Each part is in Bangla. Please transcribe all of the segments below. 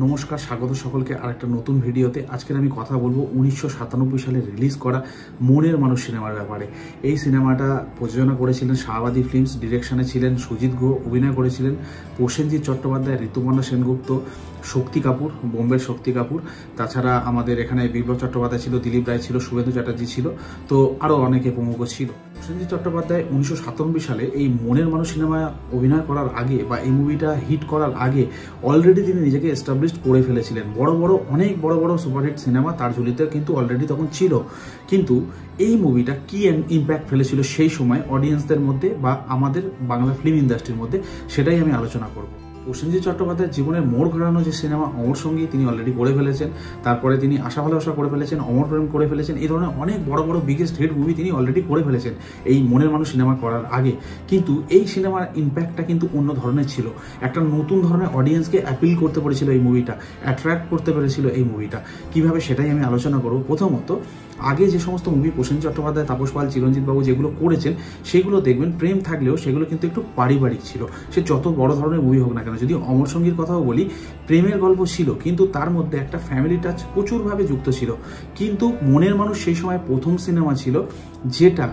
নমস্কার, স্বাগত সকলকে আরেকটা নতুন ভিডিওতে। আজকের আমি কথা বলবো 1997 সালে রিলিজ করা মনের মানুষ সিনেমার ব্যাপারে। এই সিনেমাটা প্রযোজনা করেছিলেন শাহাবাদী ফিল্মস, ডিরেকশনে ছিলেন সুজিত গুহ, অভিনয় করেছিলেন প্রসেনজিৎ চট্টোপাধ্যায়, ঋতুপর্ণা সেনগুপ্ত, শক্তি কাপুর, বোম্বের শক্তি কাপুর। তাছাড়া আমাদের এখানে বিপ্লব চট্টোপাধ্যায় ছিল, দিলীপ রায় ছিল, শুভেন্দু চ্যাটার্জি ছিল, তো আরও অনেকে প্রমুখ ছিল। প্রসেনজিৎ চট্টোপাধ্যায় 1997 সালে এই মনের মানুষ সিনেমা অভিনয় করার আগে বা এই মুভিটা হিট করার আগে অলরেডি তিনি নিজেকে এস্টাবলিশড করে ফেলেছিলেন। অনেক বড় বড় সুপারহিট সিনেমা তার ঝুলিতে কিন্তু অলরেডি তখন ছিল। কিন্তু এই মুভিটা কি ইম্প্যাক্ট ফেলেছিল সেই সময় অডিয়েন্সদের মধ্যে বা আমাদের বাংলা ফিল্ম ইন্ডাস্ট্রির মধ্যে, সেটাই আমি আলোচনা করব। প্রসেনজিৎ চট্টোপাধ্যায়ের জীবনের মোড় ঘোরানো যে সিনেমা অমর সঙ্গী তিনি অলরেডি করে ফেলেছেন, তারপরে তিনি আশা ভালোবাসা করে ফেলেছেন, অমর প্রেম করে ফেলেছেন। এই ধরনের অনেক বড় বড় বিগেস্ট হিট মুভি তিনি অলরেডি করে ফেলেছেন এই মনের মানুষ সিনেমা করার আগে। কিন্তু এই সিনেমার ইম্প্যাক্টটা কিন্তু অন্য ধরনের ছিল। একটা নতুন ধরনের অডিয়েন্সকে অ্যাপিল করতে পেরেছিল এই মুভিটা, অ্যাট্রাক্ট করতে পেরেছিল এই মুভিটা। কিভাবে সেটাই আমি আলোচনা করব। প্রথমত, আগে যে সমস্ত মুভি প্রসেনজিৎ চট্টোপাধ্যায়, তাপস পাল, চিরঞ্জিত বাবু যেগুলো করেছেন সেগুলো দেখবেন প্রেম থাকলেও সেগুলো কিন্তু একটু পারিবারিক ছিল। সে যত বড় ধরনের মুভি হোক না কেন, যদি অমর সঙ্গীর কথাও বলি, প্রেমের গল্প ছিল কিন্তু তার মধ্যে একটা ফ্যামিলি টাচ প্রচুরভাবে যুক্ত ছিল। কিন্তু মনের মানুষ সেই সময় প্রথম সিনেমা ছিল যেটা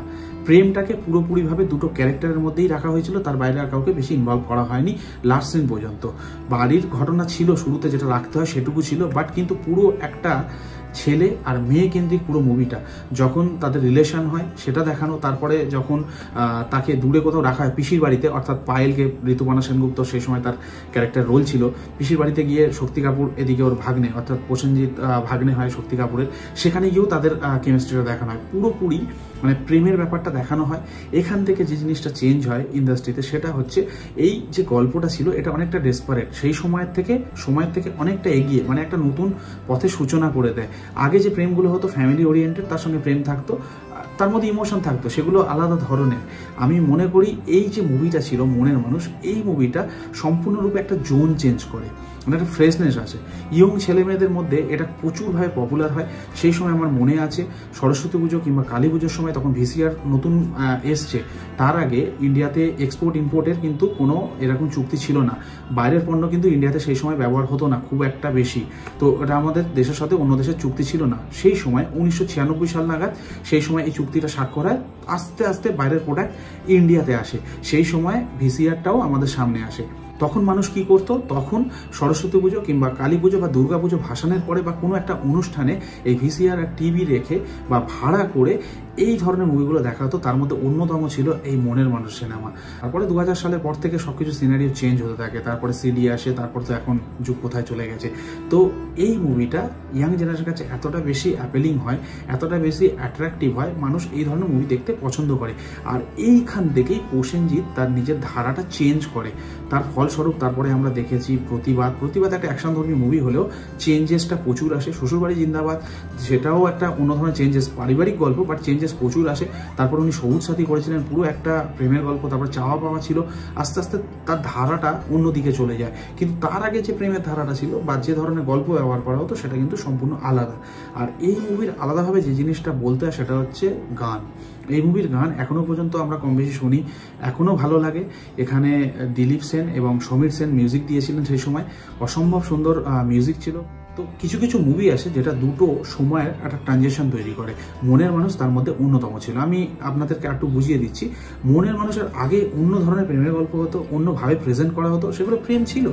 প্রেমটাকে পুরোপুরিভাবে দুটো ক্যারেক্টারের মধ্যেই রাখা হয়েছিল, তার বাইরে আর কাউকে বেশি ইনভলভ করা হয়নি লাস্ট সিন পর্যন্ত। বাড়ির ঘটনা ছিল শুরুতে, যেটা রাখতে হয় সেটুকু ছিল, বাট কিন্তু পুরো একটা ছেলে আর মেয়ে কেন্দ্রিক পুরো মুভিটা। যখন তাদের রিলেশন হয় সেটা দেখানো, তারপরে যখন তাকে দূরে কোথাও রাখা হয় পিসির বাড়িতে, অর্থাৎ পায়েলকে ঋতুপর্ণা সেনগুপ্ত সেই সময় তার ক্যারেক্টার রোল ছিল, পিসির বাড়িতে গিয়ে শক্তি কাপুর এদিকে ওর ভাগ্নে অর্থাৎ প্রসেনজিৎ ভাগ্নে হয় শক্তি কাপুরের, সেখানে গিয়েও তাদের কেমিস্ট্রিটা দেখানো হয়। পুরোপুরি মানে প্রেমের ব্যাপারটা দেখানো হয়। এখান থেকে যে জিনিসটা চেঞ্জ হয় ইন্ডাস্ট্রিতে সেটা হচ্ছে এই যে গল্পটা ছিল এটা অনেকটা ডেসপারেট, সেই সময়ের থেকে অনেকটা এগিয়ে, মানে একটা নতুন পথের সূচনা করে দেয়। আগে যে প্রেমগুলো হতো ফ্যামিলি ওরিয়েন্টেড, তার সঙ্গে প্রেম থাকতো, তার মধ্যে ইমোশন থাকতো, সেগুলো আলাদা ধরনের। আমি মনে করি এই যে মুভিটা ছিল মনের মানুষ, এই মুভিটা সম্পূর্ণরূপে একটা জোন চেঞ্জ করে, মানে একটা ফ্রেশনেস আছে ইয়ং ছেলেমেয়েদের মধ্যে। এটা প্রচুরভাবে পপুলার হয়। সেই সময় আমার মনে আছে সরস্বতী পুজো কিংবা কালী পুজোর সময় তখন ভিসিআর নতুন এসছে। তার আগে ইন্ডিয়াতে এক্সপোর্ট ইম্পোর্টের কিন্তু কোনো এরকম চুক্তি ছিল না। বাইরের পণ্য কিন্তু ইন্ডিয়াতে সেই সময় ব্যবহার হতো না খুব একটা বেশি। তো এটা আমাদের দেশের সাথে অন্য দেশের চুক্তি ছিল না সেই সময়। 1996 সাল নাগাদ সেই সময় এই চুক্তিটা স্বাক্ষর হয়। আস্তে আস্তে বাইরের প্রোডাক্ট ইন্ডিয়াতে আসে। সেই সময় ভিসিআরটাও আমাদের সামনে আসে। তখন মানুষ কি করতো, তখন সরস্বতী পুজো কিংবা কালী পুজো বা দুর্গা পুজো ভাসানের পরে বা কোনো একটা অনুষ্ঠানে এই ভিসিআর আর টিভি রেখে বা ভাড়া করে এই ধরনের মুভিগুলো দেখা হতো। তার মধ্যে অন্যতম ছিল এই মনের মানুষ সিনেমা। তারপরে 2000 সালের পর থেকে সবকিছু সিনারিও চেঞ্জ হতে থাকে, তারপরে সিডি আসে, তারপর তো এখন যুগ কোথায় চলে গেছে। তো এই মুভিটা ইয়াং জেনারেশনের কাছে এতটা বেশি অ্যাপেলিং হয়, এতটা বেশি অ্যাট্রাকটিভ হয়, মানুষ এই ধরনের মুভি দেখতে পছন্দ করে। আর এইখান থেকেই প্রসেনজিৎ তার নিজের ধারাটা চেঞ্জ করে। তার ফলস্বরূপ তারপরে আমরা দেখেছি প্রতিবাদ একটা অ্যাকশনধর্মী মুভি হলেও চেঞ্জেসটা প্রচুর আসে। শ্বশুরবাড়ি জিন্দাবাদ, সেটাও একটা অন্য ধরনের চেঞ্জেস, পারিবারিক গল্প বাট চেঞ্জেস প্রচুর আসে। তারপর উনি সবুজ সাথী করেছিলেন, পুরো একটা প্রেমের গল্প। তারপর চাওয়া পাওয়া ছিল। আস্তে আস্তে তার ধারাটা অন্যদিকে চলে যায়। কিন্তু তার আগে যে প্রেমের ধারাটা ছিল বা যে ধরনের গল্প ব্যবহার করা হতো সেটা কিন্তু সম্পূর্ণ আলাদা। আর এই মুভির আলাদাভাবে যে জিনিসটা বলতে হয় সেটা হচ্ছে গান। এই মুভির গান এখনও পর্যন্ত আমরা কম বেশি শুনি, এখনও ভালো লাগে। এখানে দিলীপ সেন এবং সমীর সেন মিউজিক দিয়েছিলেন। সেই সময় অসম্ভব সুন্দর মিউজিক ছিল। তো কিছু কিছু মুভি আছে যেটা দুটো সময়ের একটা ট্রানজিশন তৈরি করে। মনের মানুষ তার মধ্যে অন্যতম ছিল। আমি আপনাদেরকে একটু বুঝিয়ে দিচ্ছি। মনের মানুষের আগে অন্য ধরনের প্রেমের গল্প হতো, অন্যভাবে প্রেজেন্ট করা হতো, সেগুলো প্রেম ছিল,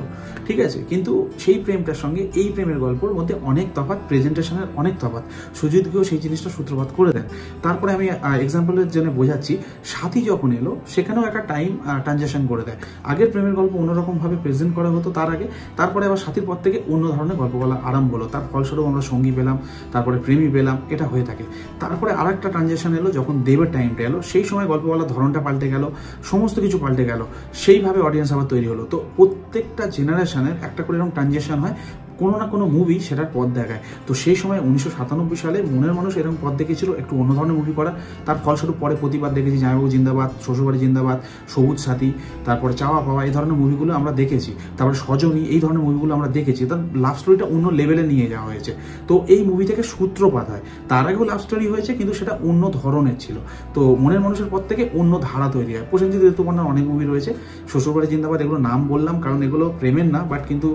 ঠিক আছে, কিন্তু সেই প্রেমটার সঙ্গে এই প্রেমের গল্পর মধ্যে অনেক তফাৎ, প্রেজেন্টেশনের অনেক তফাৎ। সুজিত গুহ সেই জিনিসটা সূত্রপাত করে দেন। তারপরে আমি এক্সাম্পলের জন্য বোঝাচ্ছি, সাথী যখন এলো সেখানেও একটা টাইম ট্রানজিশন করে দেয়। আগের প্রেমের গল্প অন্যরকমভাবে প্রেজেন্ট করা হতো তার আগে, তারপরে আবার সাথীর পর থেকে অন্য ধরনের গল্প বলা আরম্ভ হলো। তার ফলস্বরূপ আমরা সঙ্গী পেলাম, তারপরে প্রেমী পেলাম, এটা হয়ে থাকে। তারপরে আর একটা ট্রানজেকশন এলো যখন দেবের টাইমটা এলো, সেই সময় গল্প বলার ধরনটা পাল্টে গেল, সমস্ত কিছু পাল্টে গেল, সেইভাবে অডিয়েন্স আবার তৈরি হলো। তো প্রত্যেকটা জেনারেশনের একটা করে এরকম ট্রানজেকশন হয়, কোনো না কোনো মুভি সেটার পথ দেখায়। তো সেই সময় 1997 সালে মনের মানুষ এরকম পথ দেখেছিল একটু অন্য ধরনের মুভি করা। তার ফলস্বরূপ পরে প্রতিবাদ দেখেছি, জামাইবাবু জিন্দাবাদ, শ্বশুরবাড়ি জিন্দাবাদ, সবুজ সাথী, তারপরে চাওয়া পাওয়া, এই ধরনের মুভিগুলো আমরা দেখেছি। তারপরে সজনী, এই ধরনের মুভিগুলো আমরা দেখেছি। তার লাভ স্টোরিটা অন্য লেভেলে নিয়ে যাওয়া হয়েছে। তো এই মুভি থেকে সূত্রপাত হয়। তার আগেও লাভ স্টোরি হয়েছে কিন্তু সেটা অন্য ধরনের ছিল। তো মনের মানুষের পর থেকে অন্য ধারা তৈরি হয়। প্রসেনজিৎ ঋতুপর্ণার অনেক মুভি রয়েছে, শ্বশুরবাড়ি জিন্দাবাদ, এগুলো নাম বললাম কারণ এগুলো প্রেমের না, বাট কিন্তু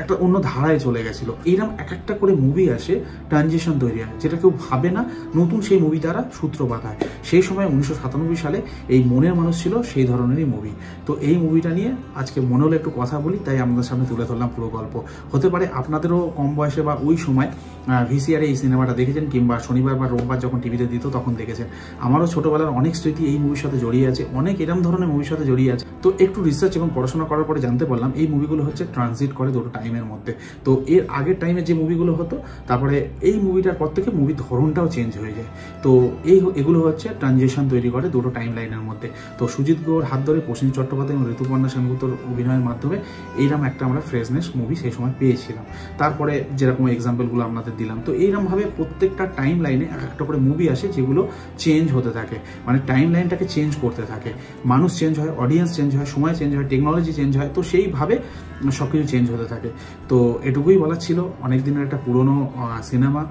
একটা অন্য ধারায় চলে গেছিলো। এইরকম এক একটা করে মুভি আসে, ট্রানজিশন তৈরি হয়, যেটা কেউ ভাবে না, নতুন সেই মুভি তারা সূত্রপাত হয়। সেই সময় 1997 সালে এই মনের মানুষ ছিল সেই ধরনেরই মুভি। তো এই মুভিটা নিয়ে আজকে মনে হলো একটু কথা বলি, তাই আপনাদের সামনে তুলে ধরলাম পুরো গল্প। হতে পারে আপনাদেরও কম বয়সে বা ওই সময় ভিসিআরে এই সিনেমাটা দেখেছেন, কিংবা শনিবার বা রোববার যখন টিভিতে দিত তখন দেখেছেন। আমারও ছোটবেলার অনেক স্মৃতি এই মুভির সাথে জড়িয়ে আছে, অনেক এরম ধরনের মুভির সাথে জড়িয়ে আছে। তো একটু রিসার্চ এবং পড়াশোনা করার পরে জানতে পারলাম এই মুভিগুলো হচ্ছে ট্রানজিট করে দুটো টাইমের মধ্যে। তো এর আগের টাইমে যে মুভিগুলো হতো, তারপরে এই মুভিটার পর থেকে মুভির ধরনটাও চেঞ্জ হয়ে যায়। তো এগুলো হচ্ছে ট্রানজিশন তৈরি করে দুটো টাইম লাইনের মধ্যে। তো সুজিত গুহর হাত ধরে প্রসেনজিৎ চট্টোপাধ্যায় এবং ঋতুপর্ণা সেনগুপ্তর অভিনয়ের মাধ্যমে এইরকম একটা আমরা ফ্রেশনেস মুভি সেই সময় পেয়েছিলাম। তারপরে যেরকম এক্সাম্পলগুলো আপনাদের দিলাম, তো এইরকমভাবে প্রত্যেকটা টাইম লাইনে এক একটা করে মুভি আসে যেগুলো চেঞ্জ হতে থাকে, মানে টাইম লাইনটাকে চেঞ্জ করতে থাকে। মানুষ চেঞ্জ হয়, অডিয়েন্স চেঞ্জ হয়, সময় চেঞ্জ হয়, টেকনোলজি চেঞ্জ হয়, তো সেইভাবে সব কিছু চেঞ্জ হতে থাকে। তো এটুকুই বলার ছিল, অনেক দিনের একটা পুরনো সিনেমা।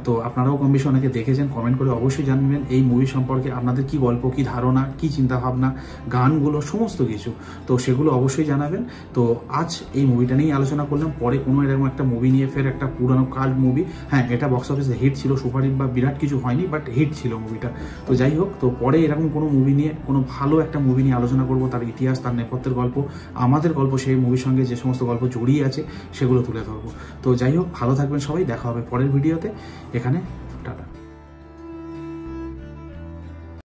তো আপনারাও কম বেশি অনেকে দেখেছেন, কমেন্ট করে অবশ্যই জানবেন এই মুভি সম্পর্কে আপনাদের কি গল্প, কি ধারণা, কি চিন্তাভাবনা, গানগুলো, সমস্ত কিছু। তো সেগুলো অবশ্যই জানাবেন। তো আজ এই মুভিটা নিয়েই আলোচনা করলাম। পরে কোনো এরকম একটা মুভি নিয়ে ফের একটা পুরনো কাল্ট মুভি, হ্যাঁ এটা বক্স অফিসে হিট ছিল, সুপারহিট বা বিরাট কিছু হয়নি, বাট হিট ছিল মুভিটা। তো যাই হোক, তো পরে এরকম কোনো মুভি নিয়ে, কোনো ভালো একটা মুভি নিয়ে আলোচনা করবো, তার ইতিহাস, তার নেপথ্যের গল্প, আমাদের গল্প, সেই মুভির সঙ্গে যে সমস্ত গল্প জড়িয়ে আছে সেগুলো তুলে ধরবো। তো যাই হোক, ভালো থাকবেন সবাই, দেখা হবে পরের ভিডিওতে। এখানে